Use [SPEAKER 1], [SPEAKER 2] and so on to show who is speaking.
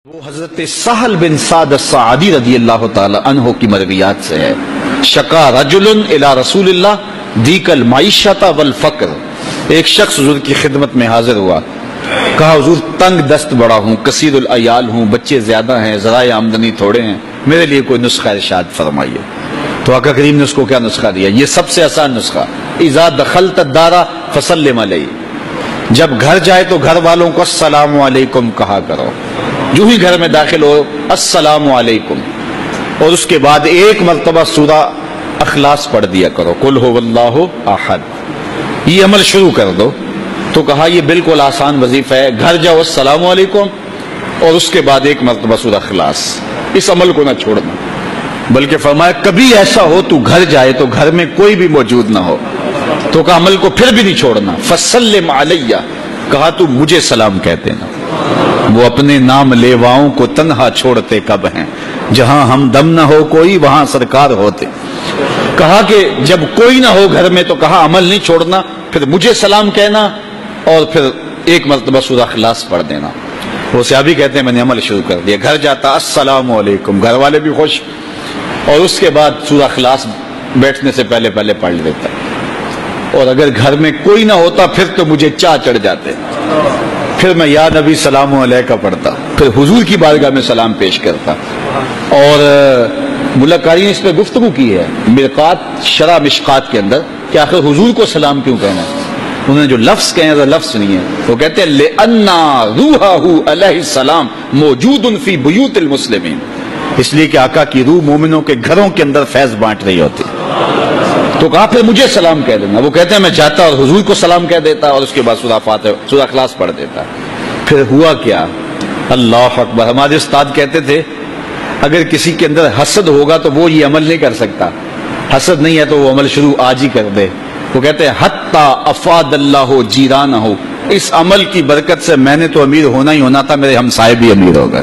[SPEAKER 1] وہ حضرت سہل بن سعد الساعدی رضی اللہ تعالی عنہ کی مرویات سے ہے. شکا رجل الی رسول اللہ دیک المعیشت والفقر. ایک شخص حضور کی خدمت میں حاضر ہوا، کہا حضور تنگ دست بڑا ہوں، کثیر العیال ہوں، بچے زیادہ ہیں، ذرائع آمدنی تھوڑے ہیں، میرے لیے کوئی نسخہ ارشاد فرمائیے. تو آقا کریم نے اس کو کیا نسخہ دیا؟ یہ سب سے آسان نسخہ، اذا دخلت الدار فسلم علیہ. جب گھر جائے تو گھر والوں کو السلام علیکم کہا کرو. جو ہی گھر میں داخل ہو السلام علیکم، اور اس کے بعد ایک مرتبہ سورہ اخلاص پڑھ دیا کرو، قل هو اللہ احد. یہ عمل شروع کر دو. تو کہا یہ بالکل آسان وظیفہ ہے، گھر جاؤ السلام علیکم اور اس کے بعد ایک مرتبہ سورہ اخلاص. اس عمل کو نہ چھوڑنا، بلکہ فرمایا کبھی ایسا ہو تو گھر جائے تو گھر میں کوئی بھی موجود نہ ہو تو کہا عمل کو پھر بھی نہیں چھوڑنا. فسلم علیہ، کہا تو مجھے سلام کہتے نا. وہ اپنے نام لیواؤں کو تنہا چھوڑتے کب ہیں، جہاں ہم دم نہ ہو کوئی وہاں سرکار ہوتے. کہا کہ جب کوئی نہ ہو گھر میں تو کہا عمل نہیں چھوڑنا، پھر مجھے سلام کہنا اور پھر ایک مرتبہ سورہ اخلاص پڑھ دینا. وہ صحابی کہتے ہیں میں نے عمل شروع کر دیا، گھر جاتا السلام علیکم، گھر والے بھی خوش، اور اس کے بعد سورہ اخلاص بیٹھنے سے پہلے پڑھ لیتا. اور اگر گھر میں کوئی نہ ہوتا پھر تو مجھے چاہ چڑھ جاتے، پھر میں یا نبی سلام علیکہ پڑھتا، پھر حضور کی بارگاہ میں سلام پیش کرتا. اور ملا قاری نے اس پہ گفتگو کی ہے مرقات شرح مشقات کے اندر کہ آخر حضور کو سلام کیوں کہنا ہے. انہوں نے جو لفظ کہے ہیں لفظ نہیں ہے، وہ کہتے ہیں لِأَنَّا رُوحَهُ علیہ السلام موجود فی بیوت المسلمین، اس لیے کہ آقا کی روح مومنوں کے گھروں کے اندر فیض بانٹ رہی ہوتی. تو کہا پھر مجھے سلام کہہ دینا. وہ کہتے ہیں میں جاتا اور حضور کو سلام کہہ دیتا اور اس کے بعد سورہ فاتحہ سورہ اخلاص پڑھ دیتا. پھر ہوا کیا؟ اللہ اکبر. ہمارے استاد کہتے تھے اگر کسی کے اندر حسد ہوگا تو وہ یہ عمل نہیں کر سکتا، حسد نہیں ہے تو وہ عمل شروع آج ہی کر دے. وہ کہتے ہیں حتی افاد اللہ جیرانہ، اس عمل کی برکت سے میں نے تو امیر ہونا ہی ہونا تھا، میرے ہمسائے بھی امیر ہو گئے.